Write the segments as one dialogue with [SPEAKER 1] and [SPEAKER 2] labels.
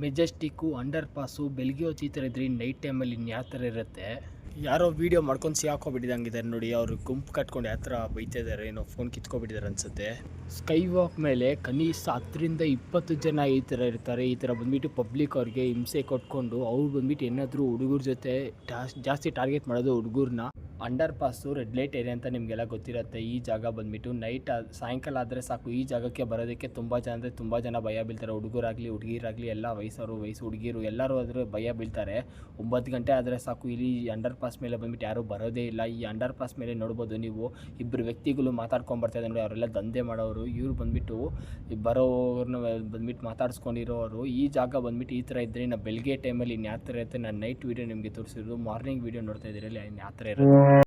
[SPEAKER 1] Majestic under pass ಬೆಳಗ್ಗೆ ಹೊತ್ತು ಈ ಥರ ಇದ್ರೆ ನೈಟ್ ಟೈಮಲ್ಲಿ ಇನ್ನು ಯಾವ ಥರ ಇರುತ್ತೆ. ಯಾರೋ ವೀಡಿಯೋ ಮಾಡ್ಕೊಂಡು ಸಿಗಾಕೊಬಿಟ್ಟಿದ್ದಂಗಿದ್ದಾರೆ ನೋಡಿ. ಅವರು ಗುಂಪು ಕಟ್ಕೊಂಡು ಯಾವ ಥರ ಬೈತಾ ಇದ್ದಾರೆ, ಏನೋ ಫೋನ್ ಕಿತ್ಕೊಬಿಟ್ಟಿದ್ದಾರೆ ಅನ್ಸುತ್ತೆ. ಸ್ಕೈ ವಾಕ್ ಮೇಲೆ ಕನಿಷ್ಠ 10-20 ಜನ ಈ ಥರ ಇರ್ತಾರೆ. ಈ ಥರ ಬಂದ್ಬಿಟ್ಟು ಪಬ್ಲಿಕ್ ಅವ್ರಿಗೆ ಹಿಂಸೆ ಕೊಟ್ಕೊಂಡು ಅವ್ರು ಬಂದ್ಬಿಟ್ಟು ಏನಾದರೂ ಹುಡುಗರ ಜೊತೆ ಜಾಸ್ತಿ ಟಾರ್ಗೆಟ್ ಮಾಡೋದು ಹುಡುಗರನ್ನ. Underpass red light area ಅಂತ ನಿಮಗೆಲ್ಲ ಗೊತ್ತಿರುತ್ತೆ. ಈ ಜಾಗ ಬಂದ್ಬಿಟ್ಟು ನೈಟ್ ಸಾಯಂಕಾಲ ಆದರೆ ಸಾಕು, ಈ ಜಾಗಕ್ಕೆ ಬರೋದಕ್ಕೆ ತುಂಬ ಜನ ಭಯ ಬೀಳ್ತಾರೆ. ಹುಡುಗರಾಗಲಿ ಹುಡುಗಿರಾಗಲಿ ಎಲ್ಲ ವಯಸ್ಸು ಹುಡುಗಿರು ಎಲ್ಲರೂ ಆದರೆ ಭಯ ಬೀಳ್ತಾರೆ. 9 ಗಂಟೆ ಆದರೆ ಸಾಕು, ಇಲ್ಲಿ ಅಂಡರ್ ಪಾಸ್ ಮೇಲೆ ಬಂದ್ಬಿಟ್ಟು ಯಾರೂ ಬರೋದೇ ಇಲ್ಲ. ಈ ಅಂಡರ್ ಪಾಸ್ ಮೇಲೆ ನೋಡ್ಬೋದು ನೀವು, ಇಬ್ಬರು ವ್ಯಕ್ತಿಗಳು ಮಾತಾಡ್ಕೊಂಡ್ಬರ್ತಾಯಿದ್ದಾರೆ ನೋಡಿ. ಅವರೆಲ್ಲ ದಂಧೆ ಮಾಡೋರು. ಇವ್ರು ಬಂದ್ಬಿಟ್ಟು ಬರೋವ್ರನ್ನ ಬಂದ್ಬಿಟ್ಟು ಮಾತಾಡ್ಸ್ಕೊಂಡಿರೋರು. ಈ ಜಾಗ ಬಂದ್ಬಿಟ್ಟು ಈ ಥರ ಇದ್ದರೆ ಇನ್ನು ಬೆಳಗ್ಗೆ ಟೈಮಲ್ಲಿ ಇನ್ನು ಯಾವ ಥರ ಇರುತ್ತೆ. ನಾನು ನೈಟ್ ವೀಡಿಯೋ ನಿಮಗೆ ತೋರಿಸಿರೋದು, ಮಾರ್ನಿಂಗ್ ವೀಡಿಯೋ ನೋಡ್ತಾ ಇದ್ದೀರಲ್ಲ ಇನ್ನು ಯಾವ ಥರ ಇರುತ್ತೆ.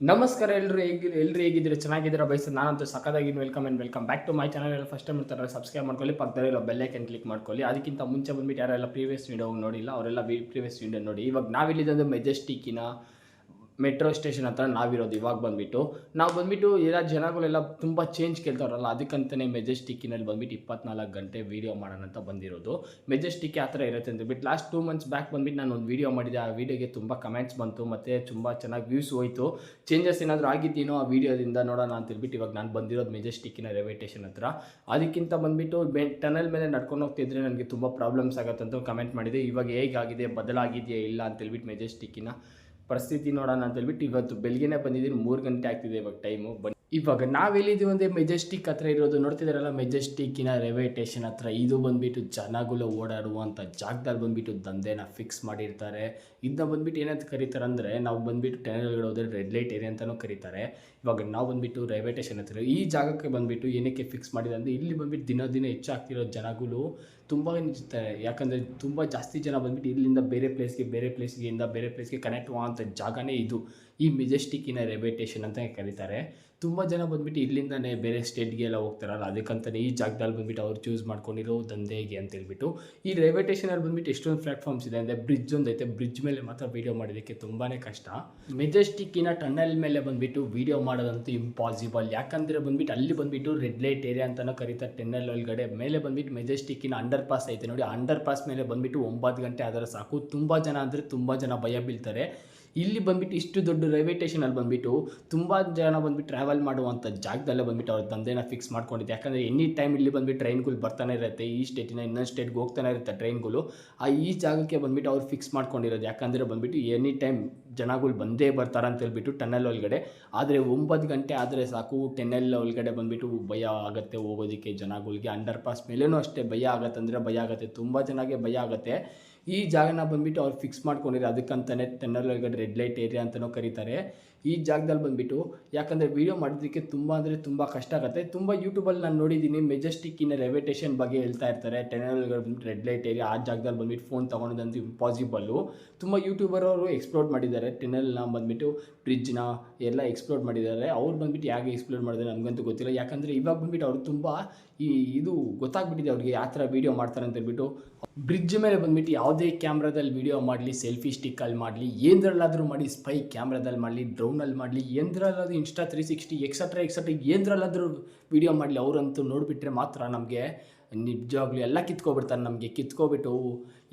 [SPEAKER 1] ನಮಸ್ಕಾರ ಎಲ್ಲರೂ ಹೇಗಿದ್ದೀರಾ? ಚೆನ್ನಾಗಿದ್ದೀರಾ ಬಯಸ? ನಾನಂತೂ ಸಕ್ಕದಾಗಿ welcome back to my channel. ಎಲ್ಲ ಫಸ್ಟ್ ಟೈಮ್ ಇರ್ತಾರೆ ಸಬ್ಸ್ಕ್ರೈಬ್ ಮಾಡ್ಕೊಳ್ಳಿ, ಪಕ್ಕದಲ್ಲಿರೋ ಬೆಲ್ ಐಕನ್ ಕ್ಲಿಕ್ ಮಾಡ್ಕೊಳ್ಳಿ. ಅದಕ್ಕಿಂತ ಮುಂಚೆ ಬಂದ್ಬಿಟ್ಟು ಯಾರೆಲ್ಲ ಪ್ರೀವಿಯಸ್ ವೀಡಿಯೋ ನೋಡಿಲ್ಲ ಅವರೆಲ್ಲ ಪ್ರೀವಿಯಸ್ ವೀಡಿಯೋ ನೋಡಿ. ಇವಾಗ ನಾವಿಲ್ಲಿದ್ದು ಮೆಜೆಸ್ಟಿಕ್ಕಿನ ಮೆಟ್ರೋ ಸ್ಟೇಷನ್ ಹತ್ರ ನಾವಿರೋದು. ಇವಾಗ ನಾವು ಬಂದ್ಬಿಟ್ಟು ಎಲ್ಲ ಜನಗಳೆಲ್ಲ ತುಂಬ ಚೇಂಜ್ ಕೇಳ್ತಾರಲ್ಲ, ಅದಕ್ಕಂತಲೇ ಮೆಜೆಸ್ಟಿಕ್ಕಿನಲ್ಲಿ ಬಂದ್ಬಿಟ್ಟು 24 ಗಂಟೆ ವೀಡಿಯೋ ಮಾಡೋಣ ಅಂತ ಬಂದಿರೋದು. ಮೆಜೆಸ್ಟಿಕ್ ಯಾವ ಥರ ಇರುತ್ತೆ ಅಂತ ಬಿಟ್ಟು ಲಾಸ್ಟ್ 2 ಮಂತ್ಸ್ ಬ್ಯಾಕ್ ಬಂದ್ಬಿಟ್ಟು ನಾನು ಒಂದು ವೀಡಿಯೋ ಮಾಡಿದೆ. ಆ ವೀಡಿಯೋಗೆ ತುಂಬ ಕಮೆಂಟ್ಸ್ ಬಂತು ಮತ್ತು ತುಂಬ ಚೆನ್ನಾಗಿ ವ್ಯೂಸ್ ಹೋಯಿತು. ಚೇಂಜಸ್ ಏನಾದರೂ ಆಗಿದ್ದೀನೋ ಆ ವೀಡಿಯೋದಿಂದ ನೋಡೋಣ ಅಂತ ಹೇಳ್ಬಿಟ್ಟು ಇವಾಗ ನಾನು ಬಂದಿರೋದು ಮೆಜೆಸ್ಟಿಕ್ಕಿನ ರೈಲ್ವೆ ಸ್ಟೇಷನ್ ಹತ್ರ. ಅದಕ್ಕಿಂತ ಬಂದ್ಬಿಟ್ಟು ಟನಲ್ ಮೇಲೆ ನಡ್ಕೊಂಡು ಹೋಗ್ತಿದ್ರೆ ನನಗೆ ತುಂಬ ಪ್ರಾಬ್ಲಮ್ಸ್ ಆಗುತ್ತೆ ಅಂತ ಕಮೆಂಟ್ ಮಾಡಿದೆ. ಇವಾಗ ಹೇಗಾಗಿದೆ, ಬದಲಾಗಿದೆಯಾ ಇಲ್ಲ ಅಂತ ಹೇಳ್ಬಿಟ್ಟು ಮೆಜೆಸ್ಟಿಕ್ಕಿನ ಪರಿಸ್ಥಿತಿ ನೋಡೋಣ ಅಂತ ಹೇಳ್ಬಿಟ್ಟು ಇವತ್ತು ಬೆಳಗ್ಗೆನೇ ಬಂದಿದ್ದೀನಿ. 3 ಗಂಟೆ ಆಗ್ತಿದೆ ಇವಾಗ ಟೈಮು. ಇವಾಗ ನಾವೆಲ್ಲಿದ್ದೀವಿ ಅಂದರೆ ಮೆಜೆಸ್ಟಿಕ್ ಹತ್ರ ಇರೋದು. ನೋಡ್ತಿದ್ದಾರಲ್ಲ ಮೆಜೆಸ್ಟಿಕ್ಕಿನ ರೈಲ್ವೆ ಸ್ಟೇಷನ್ ಹತ್ರ. ಇದು ಬಂದುಬಿಟ್ಟು ಜನಗಳು ಓಡಾಡುವಂಥ ಜಾಗದಲ್ಲಿ ಬಂದುಬಿಟ್ಟು ದಂಧೆನ ಫಿಕ್ಸ್ ಮಾಡಿರ್ತಾರೆ. ಇದನ್ನ ಬಂದುಬಿಟ್ಟು ಏನಂತ ಕರೀತಾರೆ ಅಂದರೆ, ನಾವು ಬಂದುಬಿಟ್ಟು ಟನಲ್ಗಳು ಹೋದರೆ ರೆಡ್ ಲೈಟ್ ಏರಿಯಾ ಅಂತಲೂ ಕರೀತಾರೆ. ಇವಾಗ ನಾವು ಬಂದುಬಿಟ್ಟು ರೈಲ್ವೆ ಸ್ಟೇಷನ್ ಹತ್ರ ಈ ಜಾಗಕ್ಕೆ ಬಂದುಬಿಟ್ಟು ಏನಕ್ಕೆ ಫಿಕ್ಸ್ ಮಾಡಿದೆ ಅಂದರೆ, ಇಲ್ಲಿ ಬಂದುಬಿಟ್ಟು ದಿನ ಹೆಚ್ಚಾಗ್ತಿರೋ ಜನಗಳು ತುಂಬ ಇರ್ತಾರೆ. ಯಾಕಂದರೆ ತುಂಬ ಜಾಸ್ತಿ ಜನ ಬಂದುಬಿಟ್ಟು ಇಲ್ಲಿಂದ ಬೇರೆ ಪ್ಲೇಸ್ಗೆ ಕನೆಕ್ಟ್ ಆಗುವಂಥ ಜಾಗನೇ ಇದು. ಈ ಮೆಜೆಸ್ಟಿಕ್ಕಿನ ರೈಲ್ವೆ ಸ್ಟೇಷನ್ ಅಂತ ಕರೀತಾರೆ. ತುಂಬ ಜನ ಬಂದುಬಿಟ್ಟು ಇಲ್ಲಿಂದನೇ ಬೇರೆ ಸ್ಟೇಟ್ಗೆಲ್ಲ ಹೋಗ್ತಾರಲ್ಲ, ಅದಕ್ಕಂತಲೇ ಈ ಜಾಗದಲ್ಲಿ ಬಂದುಬಿಟ್ಟು ಅವ್ರು ಚೂಸ್ ಮಾಡ್ಕೊಂಡಿರೋ ದಂಧೆಗೆ ಅಂತೇಳ್ಬಿಟ್ಟು. ಈ ರೈಲ್ವೆ ಸ್ಟೇಷನಲ್ಲಿ ಬಂದುಬಿಟ್ಟು ಎಷ್ಟೊಂದು ಪ್ಲ್ಯಾಟ್ಫಾರ್ಮ್ಸ್ ಇದೆ ಅಂದರೆ, ಬ್ರಿಡ್ಜ್ ಒಂದೈತೆ. ಬ್ರಿಡ್ಜ್ ಮೇಲೆ ಮಾತ್ರ ವೀಡಿಯೋ ಮಾಡೋದಕ್ಕೆ ತುಂಬಾ ಕಷ್ಟ. ಮೆಜೆಸ್ಟಿಕ್ಕಿನ ಟನಲ್ ಮೇಲೆ ಬಂದುಬಿಟ್ಟು ವೀಡಿಯೋ ಮಾಡೋದಂತೂ ಇಂಪಾಸಿಬಲ್. ಯಾಕಂದರೆ ಬಂದುಬಿಟ್ಟು ಅಲ್ಲಿ ಬಂದುಬಿಟ್ಟು ರೆಡ್ ಲೈಟ್ ಏರಿಯಾ ಅಂತಲೂ ಕರೀತಾರೆ. ಟನಲ್ ಒಳಗಡೆ ಮೇಲೆ ಬಂದುಬಿಟ್ಟು ಮೆಜೆಸ್ಟಿಕ್ಕಿನ ಅಂಡರ್ ಪಾಸ್ ಐತೆ ನೋಡಿ. ಅಂಡರ್ ಪಾಸ್ ಮೇಲೆ ಬಂದುಬಿಟ್ಟು 9 ಗಂಟೆ ಆದರೆ ಸಾಕು, ತುಂಬ ಜನ ಭಯ ಬೀಳ್ತಾರೆ. ಇಲ್ಲಿ ಬಂದುಬಿಟ್ಟು ಇಷ್ಟು ದೊಡ್ಡ ರೈಲ್ವೆ ಸ್ಟೇಷನಲ್ಲಿ ಬಂದುಬಿಟ್ಟು ತುಂಬ ಜನ ಬಂದುಬಿಟ್ಟು ಟ್ರಾವೆಲ್ ಮಾಡುವಂಥ ಜಾಗದಲ್ಲೇ ಬಂದುಬಿಟ್ಟು ಅವ್ರ ದಂಧೆನ ಫಿಕ್ಸ್ ಮಾಡ್ಕೊಂಡಿದ್ದೆ. ಯಾಕಂದರೆ ಎನಿ ಟೈಮ್ ಇಲ್ಲಿ ಬಂದುಬಿಟ್ಟು ಟ್ರೈನ್ಗಳು ಬರ್ತಾನೆ ಇರುತ್ತೆ. ಈ ಸ್ಟೇಟಿನ ಇನ್ನೊಂದು ಸ್ಟೇಟ್ಗೆ ಹೋಗ್ತಾನೆ ಇರುತ್ತೆ ಟ್ರೈನ್ಗಳು. ಈ ಜಾಗಕ್ಕೆ ಬಂದುಬಿಟ್ಟು ಅವ್ರು ಫಿಕ್ಸ್ ಮಾಡ್ಕೊಂಡಿರೋದು. ಯಾಕಂದರೆ ಬಂದುಬಿಟ್ಟು ಎನಿ ಟೈಮ್ ಜನಗಳು ಬಂದೇ ಬರ್ತಾರೆ ಅಂತ ಹೇಳ್ಬಿಟ್ಟು ಟನಲ್ ಒಳಗಡೆ. ಆದರೆ 9 ಗಂಟೆ ಆದರೆ ಸಾಕು, ಟನಲ್ ಒಳಗಡೆ ಬಂದುಬಿಟ್ಟು ಭಯ ಆಗುತ್ತೆ ಹೋಗೋದಕ್ಕೆ ಜನಗಳಿಗೆ. ಅಂಡರ್ ಪಾಸ್ ಮೇಲೇನೂ ಅಷ್ಟೇ ಭಯ ಆಗುತ್ತೆ, ತುಂಬ ಜನಕ್ಕೆ ಭಯ ಆಗುತ್ತೆ. ಈ ಜಾಗನ ಬಂದುಬಿಟ್ಟು ಅವ್ರು ಫಿಕ್ಸ್ ಮಾಡ್ಕೊಂಡಿರೋ, ಅದಕ್ಕಂತಲೇ ಟನಲ್ ಒಳಗಡೆ ರೆಡ್ ಲೈಟ್ ಏರಿಯಾ ಅಂತಲೂ ಕರೀತಾರೆ. ಈ ಜಾಗದಲ್ಲಿ ಬಂದುಬಿಟ್ಟು ಯಾಕಂದರೆ ವೀಡಿಯೋ ಮಾಡೋದಕ್ಕೆ ತುಂಬ ಕಷ್ಟ ಆಗುತ್ತೆ. ತುಂಬ ಯೂಟ್ಯೂಬಲ್ಲಿ ನಾನು ನೋಡಿದ್ದೀನಿ, ಮೆಜೆಸ್ಟಿಕ್ಕಿನ ರೈಲ್ವೆ ಸ್ಟೇಷನ್ ಬಗ್ಗೆ ಹೇಳ್ತಾ ಇರ್ತಾರೆ. ಟನಲ್ ಒಳಗಡೆ ಬಂದುಬಿಟ್ಟು ರೆಡ್ ಲೈಟ್ ಏರಿಯಾ, ಆ ಜಾಗದಲ್ಲಿ ಬಂದುಬಿಟ್ಟು ಫೋನ್ ತೊಗೊಳೋದಂತೂ ಇಂಪಾಸಿಬಲ್ಲು. ತುಂಬ ಯೂಟ್ಯೂಬರ್ ಅವರು ಎಕ್ಸ್ಪ್ಲೋರ್ ಮಾಡಿದ್ದಾರೆ. ಟನಲ್ನ ಬಂದುಬಿಟ್ಟು ಬ್ರಿಡ್ಜ್ನ ಎಲ್ಲ ಎಕ್ಸ್ಪ್ಲೋರ್ ಮಾಡಿದ್ದಾರೆ. ಅವ್ರು ಬಂದುಬಿಟ್ಟು ಹೇಗೆ ಎಕ್ಸ್ಪ್ಲೋರ್ ಮಾಡಿದ್ದಾರೆ ನನಗಂತೂ ಗೊತ್ತಿಲ್ಲ. ಯಾಕಂದರೆ ಇವಾಗ ಬಂದುಬಿಟ್ಟು ಅವರು ತುಂಬ ಇದು ಗೊತ್ತಾಗ್ಬಿಟ್ಟಿದೆ ಅವ್ರಿಗೆ ಯಾವ ಥರ ವೀಡಿಯೋ ಮಾಡ್ತಾರೆ ಅಂತ ಹೇಳ್ಬಿಟ್ಟು. ಬ್ರಿಡ್ಜ್ ಮೇಲೆ ಬಂದುಬಿಟ್ಟು ಯಾವುದೇ ಕ್ಯಾಮ್ರಾದಲ್ಲಿ ವೀಡಿಯೋ ಮಾಡಲಿ, ಸೆಲ್ಫಿ ಸ್ಟಿಕ್ಕಲ್ಲಿ ಮಾಡಲಿ, ಏನರಲ್ಲಾದರೂ ಮಾಡಿ, ಸ್ಪೈ ಕ್ಯಾಮ್ರಾದಲ್ಲಿ ಮಾಡಲಿ, ಡ್ರೋನಲ್ಲಿ ಮಾಡಲಿ, ಏನರಲ್ಲಾದರೂ Insta 360 ಎಕ್ಸೆಟ್ರಾ ಏನರಲ್ಲಾದರೂ ವೀಡಿಯೋ ಮಾಡಲಿ, ಅವರಂತೂ ನೋಡಿಬಿಟ್ರೆ ಮಾತ್ರ ನಮಗೆ ನಿಜವಾಗ್ಲೂ ಎಲ್ಲ ಕಿತ್ಕೊಬಿಡ್ತಾರೆ. ನಮಗೆ ಕಿತ್ಕೊಬಿಟ್ಟು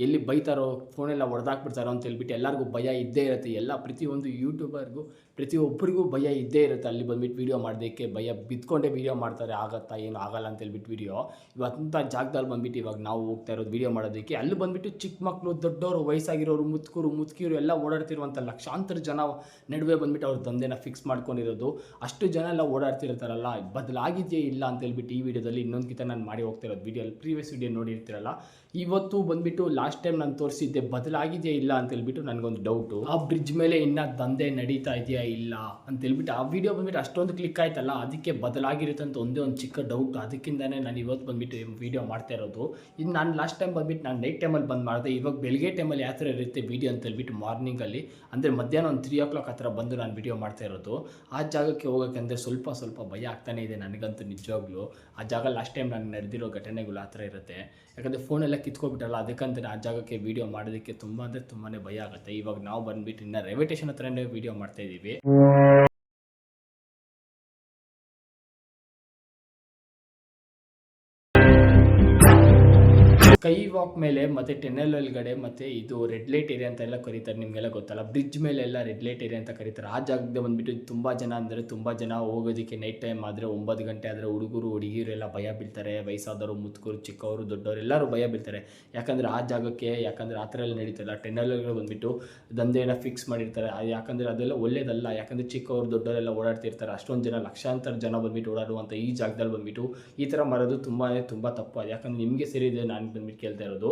[SPEAKER 1] ಎಲ್ಲಿ ಬೈತಾರೋ, ಫೋನೆಲ್ಲ ಹೊಡೆದಾಕ್ಬಿಡ್ತಾರೋ ಅಂತ ಹೇಳ್ಬಿಟ್ಟು ಎಲ್ಲರಿಗೂ ಭಯ ಇದ್ದೇ ಇರುತ್ತೆ. ಪ್ರತಿಯೊಂದು ಯೂಟ್ಯೂಬರ್ಗೂ ಪ್ರತಿಯೊಬ್ಬರಿಗೂ ಭಯ ಇದ್ದೇ ಇರುತ್ತೆ. ಅಲ್ಲಿ ಬಂದುಬಿಟ್ಟು ವೀಡಿಯೋ ಮಾಡೋದಕ್ಕೆ ಭಯ ಬಿದ್ದುಕೊಂಡೇ ವೀಡಿಯೋ ಮಾಡ್ತಾರೆ. ಆಗುತ್ತಾ ಏನೂ ಆಗಲ್ಲ ಅಂತ ಹೇಳ್ಬಿಟ್ಟು ವೀಡಿಯೋ. ಇವತ್ತಂಥ ಜಾಗದಲ್ಲಿ ಬಂದುಬಿಟ್ಟು ಇವಾಗ ನಾವು ಹೋಗ್ತಾ ಇರೋದು ವೀಡಿಯೋ ಮಾಡೋದಕ್ಕೆ. ಅಲ್ಲಿ ಬಂದುಬಿಟ್ಟು ಚಿಕ್ಕ ಮಕ್ಕಳು, ದೊಡ್ಡವರು, ವಯಸ್ಸಾಗಿರೋರು, ಮುದುಕಿರು ಎಲ್ಲ ಓಡಾಡ್ತಿರುವಂಥ ಲಕ್ಷಾಂತರ ಜನ ನಡುವೆ ಬಂದುಬಿಟ್ಟು ಅವ್ರ ದಂಧೆನ ಫಿಕ್ಸ್ ಮಾಡ್ಕೊಂಡಿರೋದು. ಅಷ್ಟು ಜನ ಎಲ್ಲ ಓಡಾಡ್ತಿರ್ತಾರಲ್ಲ, ಬದಲಾಗಿದೆಯೇ ಇಲ್ಲ ಅಂತ ಹೇಳ್ಬಿಟ್ಟು ಈ ವಿಡಿಯೋದಲ್ಲಿ ಇನ್ನೊಂದು ನಾನು ಮಾಡಿ ಹೋಗ್ತಾ ಇರೋದು. ಪ್ರೀವಿಯಸ್ ವೀಡಿಯೋ ನೋಡಿರ್ತೀರಲ್ಲ. ಇವತ್ತು ಬಂದುಬಿಟ್ಟು ಲಾಸ್ಟ್ ಟೈಮ್ ನಾನು ತೋರಿಸಿದ್ದೆ, ಬದಲಾಗಿದೆಯಾ ಇಲ್ಲ ಅಂತ ಹೇಳ್ಬಿಟ್ಟು ನನಗೊಂದು ಡೌಟು. ಆ ಬ್ರಿಡ್ಜ್ ಮೇಲೆ ಇನ್ನೂ ದಂಧೆ ನಡೀತಾ ಇದೆಯಾ ಇಲ್ಲ ಅಂತೇಳ್ಬಿಟ್ಟು ಆ ವಿಡಿಯೋ ಬಂದುಬಿಟ್ಟು ಅಷ್ಟೊಂದು ಕ್ಲಿಕ್ ಆಯ್ತಲ್ಲ, ಅದಕ್ಕೆ ಬದಲಾಗಿರುತ್ತೆ ಅಂತ ಒಂದೇ ಒಂದು ಚಿಕ್ಕ ಡೌಟ್. ಅದಕ್ಕಿಂತಲೇ ನಾನು ಇವತ್ತು ಬಂದುಬಿಟ್ಟು ವೀಡಿಯೋ ಮಾಡ್ತಾ ಇರೋದು. ಇದು ನಾನು ಲಾಸ್ಟ್ ಟೈಮ್ ಬಂದುಬಿಟ್ಟು ನಾನು ನೈಟ್ ಟೈಮಲ್ಲಿ ಬಂದು ಮಾಡಿದೆ. ಇವಾಗ ಬೆಳಗ್ಗೆ ಟೈಮಲ್ಲಿ ಯಾವ ಥರ ಇರುತ್ತೆ ವೀಡಿಯೋ ಅಂತ ಹೇಳ್ಬಿಟ್ಟು ಮಾರ್ನಿಂಗಲ್ಲಿ ಅಂದರೆ ಮಧ್ಯಾಹ್ನ ಒಂದು 3 o'clock ಆ ಥರ ಬಂದು ನಾನು ವೀಡಿಯೋ ಮಾಡ್ತಾ ಇರೋದು. ಆ ಜಾಗಕ್ಕೆ ಹೋಗೋಕ್ಕೆ ಸ್ವಲ್ಪ ಭಯ ಆಗ್ತಾನೆ ಇದೆ ನನಗಂತೂ ನಿಜವಾಗ್ಲೂ. ಆ ಜಾಗ ಲಾಸ್ಟ್ ಟೈಮ್ ನಾನು ನಡೆದಿರೋ ಘಟನೆಗಳು ಆ ಥರ ಇರುತ್ತೆ. ಯಾಕಂದರೆ ಫೋನೆಲ್ಲ ಕಿತ್ಕೊಬಿಟ್ಟಲ್ಲ, ಅದಕ್ಕಂತ ಆ ಜಾಗಕ್ಕೆ ವೀಡಿಯೋ ಮಾಡೋದಕ್ಕೆ ತುಂಬ ಅಂದರೆ ತುಂಬಾ ಭಯ ಆಗುತ್ತೆ. ಇವಾಗ ನಾವು ಬಂದುಬಿಟ್ಟು ಇನ್ನು ರೈಲ್ವೆ ಸ್ಟೇಷನ್ ಹತ್ರನೇ ವೀಡಿಯೋ ಮಾಡ್ತಾಯಿದ್ದೀವಿ. ಸ್ಕೈ ವಾಕ್ ಮೇಲೆ ಮತ್ತು ಟೆನಲ್ ಒಳಗಡೆ ಮತ್ತು ಇದು ರೆಡ್ ಲೈಟ್ ಏರಿಯಾ ಅಂತೆಲ್ಲ ಕರೀತಾರೆ, ನಿಮಗೆಲ್ಲ ಗೊತ್ತಲ್ಲ. ಬ್ರಿಡ್ಜ್ ಮೇಲೆ ಎಲ್ಲ ರೆಡ್ ಲೈಟ್ ಏರಿಯಾ ಅಂತ ಕರೀತಾರೆ. ಆ ಜಾಗದಲ್ಲಿ ಬಂದುಬಿಟ್ಟು ತುಂಬ ಜನ ಹೋಗೋದಕ್ಕೆ ನೈಟ್ ಟೈಮ್ ಆದರೆ 9 ಗಂಟೆ ಆದರೆ ಹುಡುಗರು ಹುಡುಗಿರೆಲ್ಲ ಭಯ ಬೀಳ್ತಾರೆ. ವಯಸ್ಸಾದವರು, ಮುದುಕರು, ಚಿಕ್ಕವರು, ದೊಡ್ಡವರು ಎಲ್ಲರೂ ಭಯ ಬೀಳ್ತಾರೆ. ಯಾಕಂದರೆ ಆ ಜಾಗಕ್ಕೆ ಆ ಥರ ಎಲ್ಲ ನಡೀತಲ್ಲ. ಟೆನಲ್ ಒಳಗಡೆ ಬಂದುಬಿಟ್ಟು ದಂಧೆನ ಫಿಕ್ಸ್ ಮಾಡಿರ್ತಾರೆ. ಯಾಕಂದರೆ ಅದೆಲ್ಲ ಒಳ್ಳೇದಲ್ಲ. ಯಾಕಂದರೆ ಚಿಕ್ಕವರು ದೊಡ್ಡವರೆಲ್ಲ ಓಡಾಡ್ತಿರ್ತಾರೆ. ಅಷ್ಟೊಂದು ಜನ, ಲಕ್ಷಾಂತರ ಜನ ಬಂದುಬಿಟ್ಟು ಓಡಾಡುವಂಥ ಈ ಜಾಗದಲ್ಲಿ ಬಂದುಬಿಟ್ಟು ಈ ಥರ ಮಾಡೋದು ತುಂಬ ತಪ್ಪು. ಯಾಕಂದರೆ ನಿಮಗೆ ಸರಿ ಇದೆ, ನಾನು ಬಂದುಬಿಟ್ಟು ಕೇಳ್ತಾ ಇರೋದು.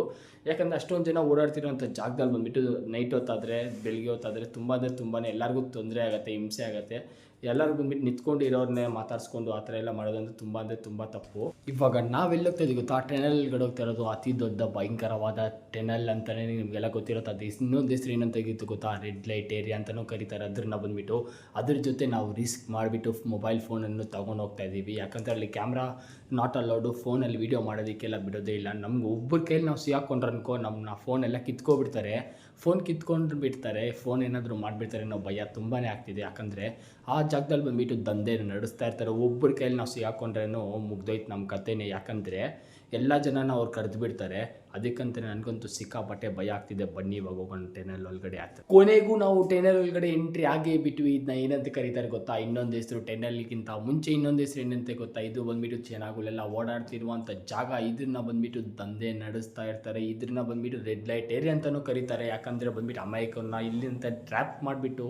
[SPEAKER 1] ಯಾಕಂದರೆ ಅಷ್ಟೊಂದು ಜನ ಓಡಾಡ್ತಿರೋಂಥ ಜಾಗದಲ್ಲಿ ಬಂದುಬಿಟ್ಟು ನೈಟ್ ಹೊತ್ತಾದರೆ, ಬೆಳಗ್ಗೆ ಹೊತ್ತಾದರೆ ತುಂಬಾ ಎಲ್ಲರಿಗೂ ತೊಂದರೆ ಆಗುತ್ತೆ, ಹಿಂಸೆ ಆಗುತ್ತೆ. ಎಲ್ಲರೂ ಬಂದುಬಿಟ್ಟು ನಿಂತ್ಕೊಂಡು ಇರೋರನ್ನೇ ಮಾತಾಡಿಸ್ಕೊಂಡು ಆ ಥರ ಎಲ್ಲ ಮಾಡೋದಂದ್ರೆ ತುಂಬ ತಪ್ಪು. ಇವಾಗ ನಾವೆಲ್ಲ ಹೋಗ್ತಾ ಇದ್ದೀವಿ ಗೊತ್ತಾ, ಟೆನಲ್ ಗಡೆ ಹೋಗ್ತಾ ಇರೋದು. ಅತಿ ದೊಡ್ಡ ಭಯಂಕರವಾದ ಟೆನಲ್ ಅಂತಲೇ ನಿಮಗೆಲ್ಲ ಗೊತ್ತಿರುತ್ತೆ. ಅದು ಇನ್ನೊಂದು ಹೆಸರು ಏನಂತ ತೆಗಿತ್ತು ಗೊತ್ತಾ, ರೆಡ್ ಲೈಟ್ ಏರಿಯಾ ಅಂತಲೂ ಕರೀತಾರೆ. ಅದನ್ನ ಬಂದುಬಿಟ್ಟು ಅದ್ರ ಜೊತೆ ನಾವು ರಿಸ್ಕ್ ಮಾಡಿಬಿಟ್ಟು ಮೊಬೈಲ್ ಫೋನನ್ನು ತೊಗೊಂಡು ಹೋಗ್ತಾ ಇದ್ದೀವಿ. ಯಾಕಂದರೆ ಅಲ್ಲಿ ಕ್ಯಾಮ್ರಾ ನಾಟ್ ಅಲೌಡು, ಫೋನಲ್ಲಿ ವೀಡಿಯೋ ಮಾಡೋದಕ್ಕೆಲ್ಲ ಬಿಡೋದೇ ಇಲ್ಲ. ನಮ್ಗೆ ಒಬ್ಬರ ಕೈಯಲ್ಲಿ ನಾವು ಸಿಗಾಕೊಂಡ್ರೆ ಅನ್ಕೋ, ನಮ್ಮ ಫೋನೆಲ್ಲ ಕಿತ್ಕೊಬಿಡ್ತಾರೆ. ಫೋನ್ ಕಿತ್ಕೊಂಡು ಬಿಡ್ತಾರೆ, ಫೋನ್ ಏನಾದರೂ ಮಾಡಿಬಿಡ್ತಾರೆ ಅನ್ನೋ ಭಯ ತುಂಬಾ ಆಗ್ತಿದೆ. ಯಾಕಂದರೆ ಆ ಜಾಗದಲ್ಲಿ ಬಂದುಬಿಟ್ಟು ದಂಧೆ ನಡೆಸ್ತಾ ಇರ್ತಾರೆ. ಒಬ್ಬರ ಕೈಯಲ್ಲಿ ನಾವು ಸಿಗಾಕೊಂಡ್ರೇನೋ ಮುಗ್ದೋಯ್ತು ನಮ್ಮ ಕಥೆನೇ. ಯಾಕಂದರೆ ಎಲ್ಲ ಜನನ ಅವ್ರು ಕರೆದು ಬಿಡ್ತಾರೆ. ಅದಕ್ಕಂತ ನನಗಂತೂ ಸಿಕ್ಕಾಪಟ್ಟೆ ಭಯ ಆಗ್ತಿದೆ. ಬನ್ನಿ ಇವಾಗ ಹೋಗೋಣ ಟೆನಲ್ ಒಳಗಡೆ ಅಂತ. ಕೊನೆಗೂ ನಾವು ಟೆನಲ್ ಒಳಗಡೆ ಎಂಟ್ರಿ ಆಗೇ ಬಿಟ್ವಿ. ಇದನ್ನ ಏನಂತ ಕರೀತಾರೆ ಗೊತ್ತಾ, ಇನ್ನೊಂದು ಹೆಸರು ಟೆನಲ್ಗಿಂತ ಮುಂಚೆ ಇನ್ನೊಂದು ಹೆಸರು ಏನಂತ ಗೊತ್ತಾ, ಇದು ಬಂದುಬಿಟ್ಟು ಜನಗಳೆಲ್ಲ ಓಡಾಡ್ತಿರುವಂಥ ಜಾಗ. ಇದನ್ನ ಬಂದುಬಿಟ್ಟು ದಂಧೆ ನಡೆಸ್ತಾ ಇರ್ತಾರೆ. ಇದನ್ನ ಬಂದುಬಿಟ್ಟು ರೆಡ್ ಲೈಟ್ ಏರಿಯಾ ಅಂತಲೂ ಕರೀತಾರೆ. ಯಾಕಂದರೆ ಬಂದುಬಿಟ್ಟು ಅಮಾಯಕರನ್ನ ಇಲ್ಲಿಂದ ಟ್ರ್ಯಾಪ್ ಮಾಡಿಬಿಟ್ಟು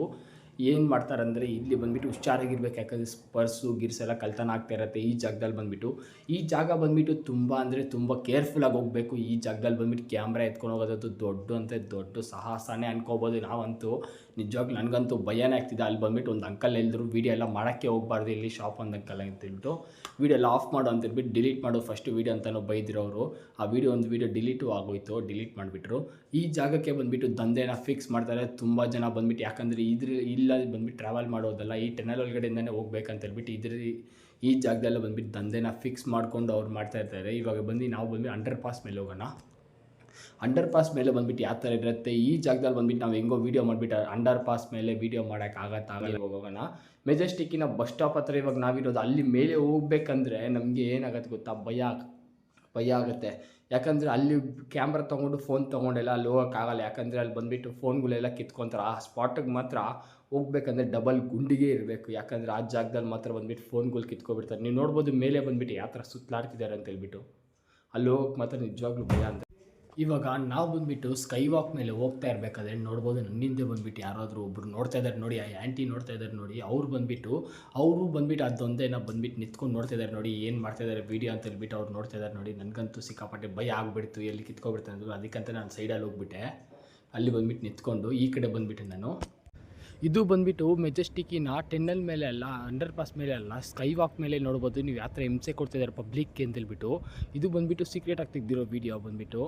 [SPEAKER 1] ಏನು ಮಾಡ್ತಾರೆ ಅಂದರೆ, ಇಲ್ಲಿ ಬಂದುಬಿಟ್ಟು ಹುಷಾರಾಗಿರ್ಬೇಕು. ಯಾಕಂದರೆ ಪರ್ಸು ಗಿರ್ಸ್ ಎಲ್ಲ ಕಳ್ತನ ಆಗ್ತಾ ಇರುತ್ತೆ ಈ ಜಾಗದಲ್ಲಿ ಬಂದುಬಿಟ್ಟು. ಈ ಜಾಗ ಬಂದುಬಿಟ್ಟು ತುಂಬ ಕೇರ್ಫುಲ್ಲಾಗಿ ಹೋಗಬೇಕು. ಈ ಜಾಗದಲ್ಲಿ ಬಂದುಬಿಟ್ಟು ಕ್ಯಾಮ್ರಾ ಎತ್ಕೊಂಡು ಹೋಗೋದಂತೂ ದೊಡ್ಡ ಸಾಹಸನೇ ಅನ್ಕೋಬೋದು. ನಾವಂತೂ ನಿಜವಾಗ್ಲೂ ನನಗಂತೂ ಭಯನೇ ಆಗ್ತಿದೆ. ಅಲ್ಲಿ ಬಂದುಬಿಟ್ಟು ಒಂದು ಅಂಕಲ್ ಹೇಳಿದ್ರು, ವೀಡಿಯೋ ಎಲ್ಲ ಮಾಡೋಕ್ಕೆ ಹೋಗಬಾರ್ದು ಇಲ್ಲಿ, ಶಾಪ್ ಒಂದು ಅಂಕಲ್ ಅಂತೇಳ್ಬಿಟ್ಟು ವೀಡಿಯೋ ಎಲ್ಲ ಆಫ್ ಮಾಡು ಅಂತೇಳ್ಬಿಟ್ಟು ಡಿಲೀಟ್ ಮಾಡು ಫಸ್ಟ್ ವೀಡಿಯೋ ಅಂತಲೂ ಬೈದಿರೋ ಅವರು. ಆ ವೀಡಿಯೋ ಡಿಲೀಟು ಆಗೋಯ್ತು, ಡಿಲೀಟ್ ಮಾಡಿಬಿಟ್ರು. ಈ ಜಾಗಕ್ಕೆ ಬಂದುಬಿಟ್ಟು ದಂಧೆನ ಫಿಕ್ಸ್ ಮಾಡ್ತಾರೆ ತುಂಬ ಜನ ಬಂದುಬಿಟ್ಟು. ಯಾಕಂದರೆ ಇಲ್ಲ ಬಂದುಬಿಟ್ಟು ಟ್ರಾವೆಲ್ ಮಾಡೋದಲ್ಲ, ಈ ಟೆನಲ್ ಒಳಗಡೆಯಿಂದನೇ ಹೋಗ್ಬೇಕಂತ ಹೇಳ್ಬಿಟ್ಟು ಈ ಜಾಗದಲ್ಲ ಬಂದುಬಿಟ್ಟು ದಂಧೆನ ಫಿಕ್ಸ್ ಮಾಡ್ಕೊಂಡು ಅವ್ರು ಮಾಡ್ತಾ ಇರ್ತಾರೆ. ಇವಾಗ ನಾವು ಬಂದು ಅಂಡರ್ ಪಾಸ್ ಮೇಲೆ ಹೋಗೋಣ. ಅಂಡರ್ ಪಾಸ್ ಮೇಲೆ ಬಂದುಬಿಟ್ಟು ಯಾವ ಥರ ಇರುತ್ತೆ ಈ ಜಾಗದಲ್ಲಿ ಬಂದುಬಿಟ್ಟು ನಾವು ಹೆಂಗೋ ವೀಡಿಯೋ ಮಾಡಿಬಿಟ್ಟು ಅಂಡರ್ ಪಾಸ್ ಮೇಲೆ ವೀಡಿಯೋ ಮಾಡೋಕ್ಕಾಗಲ್ಲ. ಹೋಗೋಣ. ಮೆಜೆಸ್ಟಿಕ್ಕಿನ ಬಸ್ ಸ್ಟಾಪ್ ಹತ್ರ ಇವಾಗ ನಾವಿರೋದು. ಅಲ್ಲಿ ಮೇಲೆ ಹೋಗ್ಬೇಕಂದ್ರೆ ನಮಗೆ ಏನಾಗುತ್ತೆ ಗೊತ್ತಾ, ಭಯ ಆಗುತ್ತೆ. ಯಾಕಂದರೆ ಅಲ್ಲಿ ಕ್ಯಾಮ್ರಾ ತೊಗೊಂಡು ಫೋನ್ ತೊಗೊಂಡೆಲ್ಲ ಅಲ್ಲಿ ಹೋಗೋಕ್ಕಾಗಲ್ಲ. ಯಾಕಂದರೆ ಅಲ್ಲಿ ಬಂದುಬಿಟ್ಟು ಫೋನ್ಗಳೆಲ್ಲ ಕಿತ್ಕೊತಾರೆ. ಆ ಸ್ಪಾಟಿಗೆ ಮಾತ್ರ ಹೋಗ್ಬೇಕಂದ್ರೆ ಡಬಲ್ ಗುಂಡಿಗೆ ಇರಬೇಕು. ಯಾಕಂದರೆ ಆ ಜಾಗದಲ್ಲಿ ಮಾತ್ರ ಬಂದುಬಿಟ್ಟು ಫೋನ್ಗಳು ಕಿತ್ಕೊಬಿಡ್ತಾರೆ. ನೀವು ನೋಡ್ಬೋದು ಮೇಲೆ ಬಂದುಬಿಟ್ಟು ಯಾವ ಥರ ಸುತ್ತಲಾಡ್ತಿದ್ದಾರೆ ಅಂತ ಹೇಳ್ಬಿಟ್ಟು. ಅಲ್ಲಿ ಹೋಗೋಕೆ ಮಾತ್ರ ನಿಜವಾಗ್ಲೂ ಭಯ ಅಂತ. ಇವಾಗ ನಾವು ಬಂದುಬಿಟ್ಟು ಸ್ಕೈ ವಾಕ್ ಮೇಲೆ ಹೋಗ್ತಾ ಇರಬೇಕಾದ್ರೆ ನೋಡ್ಬೋದು, ನನ್ನಿಂದೆ ಬಂದುಬಿಟ್ಟು ಯಾರಾದರೂ ಒಬ್ಬರು ನೋಡ್ತಾ ಇದ್ದಾರೆ ನೋಡಿ, ಆ ಆ್ಯಂಟಿ ನೋಡ್ತಾ ಇದ್ದಾರೆ ನೋಡಿ. ಅವರು ಬಂದುಬಿಟ್ಟು ಅದೊಂದೇನ ಬಂದುಬಿಟ್ಟು ನಿಂತ್ಕೊಂಡು ನೋಡ್ತಾ ಇದ್ದಾರೆ ನೋಡಿ, ಏನು ಮಾಡ್ತಾಯಿದ್ದಾರೆ ವೀಡಿಯೋ ಅಂತ ಹೇಳ್ಬಿಟ್ಟು ಅವ್ರು ನೋಡ್ತಾ ಇದ್ದಾರೆ ನೋಡಿ. ನನಗಂತೂ ಸಿಕ್ಕಾಪಟ್ಟೆ ಭಯ ಆಗಿಬಿಡ್ತು, ಎಲ್ಲಿ ಕಿತ್ಕೊಬಿಡ್ತಾರೆ ಅಂದರು. ಅದಕ್ಕಂತ ನಾನು ಸೈಡಲ್ಲಿ ಹೋಗ್ಬಿಟ್ಟೆ. ಅಲ್ಲಿ ಬಂದುಬಿಟ್ಟು ನಿಂತ್ಕೊಂಡು ಈ ಕಡೆ ಬಂದುಬಿಟ್ಟೆ ನಾನು. ಇದು ಬಂದುಬಿಟ್ಟು ಮೆಜೆಸ್ಟಿಕ್ಕಿನ ಟೆನ್ನಲ್ ಮೇಲೆ ಅಲ್ಲ, ಅಂಡರ್ ಪಾಸ್ ಮೇಲೆ ಅಲ್ಲ, ಸ್ಕೈ ವಾಕ್ ಮೇಲೆ ನೋಡ್ಬೋದು ನೀವು ಯಾವ ಥರ ಹಿಂಸೆ ಕೊಡ್ತಿದ್ದಾರೆ ಪಬ್ಲಿಕ್ಗೆ ಅಂತೇಳ್ಬಿಟ್ಟು. ಇದು ಬಂದುಬಿಟ್ಟು ಸೀಕ್ರೆಟಾಗಿ ತೆಗ್ದಿರೋ ವೀಡಿಯೋ ಬಂದುಬಿಟ್ಟು.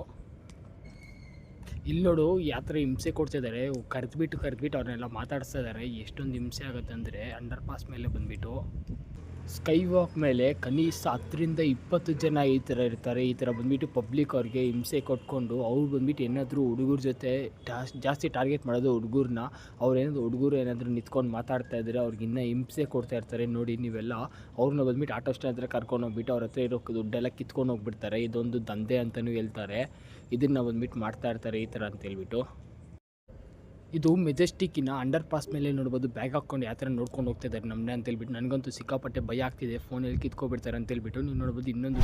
[SPEAKER 1] ಇಲ್ಲಿ ನೋಡು ಯಾವ ಥರ ಹಿಂಸೆ ಕೊಡ್ತಿದ್ದಾರೆ. ಕರೆದ್ಬಿಟ್ಟು ಅವ್ರನ್ನೆಲ್ಲ ಮಾತಾಡಿಸ್ತಾ ಇದ್ದಾರೆ. ಎಷ್ಟೊಂದು ಹಿಂಸೆ ಆಗುತ್ತೆ ಅಂದರೆ ಅಂಡರ್ ಪಾಸ್ ಮೇಲೆ ಬಂದುಬಿಟ್ಟು. ಸ್ಕೈ ವಾಕ್ ಮೇಲೆ ಕನಿಷ್ಠ 10ರಿಂದ 20 ಜನ ಈ ಥರ ಇರ್ತಾರೆ. ಈ ಥರ ಬಂದುಬಿಟ್ಟು ಪಬ್ಲಿಕ್ ಅವ್ರಿಗೆ ಹಿಂಸೆ ಕೊಟ್ಕೊಂಡು ಅವ್ರು ಬಂದುಬಿಟ್ಟು ಏನಾದರೂ ಹುಡುಗರ ಜೊತೆ ಜಾಸ್ತಿ ಟಾರ್ಗೆಟ್ ಮಾಡೋದು ಹುಡುಗರನ್ನ. ಹುಡುಗರು ಏನಾದರೂ ನಿಂತ್ಕೊಂಡು ಮಾತಾಡ್ತಾ ಇದ್ದಾರೆ, ಅವ್ರಿಗೆ ಇನ್ನೂ ಹಿಂಸೆ ಕೊಡ್ತಾ ಇರ್ತಾರೆ. ನೋಡಿ ನೀವೆಲ್ಲ ಅವ್ರನ್ನ ಬಂದುಬಿಟ್ಟು ಆಟೋ ಸ್ಟ್ಯಾಂಡ್ ಹತ್ರ ಕರ್ಕೊಂಡೋಗ್ಬಿಟ್ಟು ಅವ್ರ ಹತ್ರ ಇರೋ ದುಡ್ಡೆಲ್ಲ ಕಿತ್ಕೊಂಡು ಹೋಗ್ಬಿಡ್ತಾರೆ. ಇದೊಂದು ದಂಧೆ ಅಂತಲೂ ಹೇಳ್ತಾರೆ. ಇದನ್ನು ಬಂದುಬಿಟ್ಟು ಮಾಡ್ತಾ ಇರ್ತಾರೆ ಈ ಥರ ಅಂತ ಹೇಳ್ಬಿಟ್ಟು. ಇದು ಮೆಜೆಸ್ಟಿಕ್ಕಿನ ಅಂಡರ್ ಪಾಸ್ ಮೇಲೆ ನೋಡ್ಬೋದು ಬ್ಯಾಗ್ ಹಾಕ್ಕೊಂಡು ಯಾವ ಥರ ನೋಡ್ಕೊಂಡು ಹೋಗ್ತಾ ಇದ್ದಾರೆ ನಮ್ಮನ್ನ ಅಂತೇಳ್ಬಿಟ್ಟು. ನನಗಂತೂ ಸಿಕ್ಕಾಪಟ್ಟೆ ಭಯ ಆಗ್ತಿದೆ, ಫೋನಲ್ಲಿ ಕಿತ್ಕೊಬಿಡ್ತಾರೆ ಅಂತೇಳ್ಬಿಟ್ಟು. ನೀವು ನೋಡ್ಬೋದು ಇನ್ನೊಂದು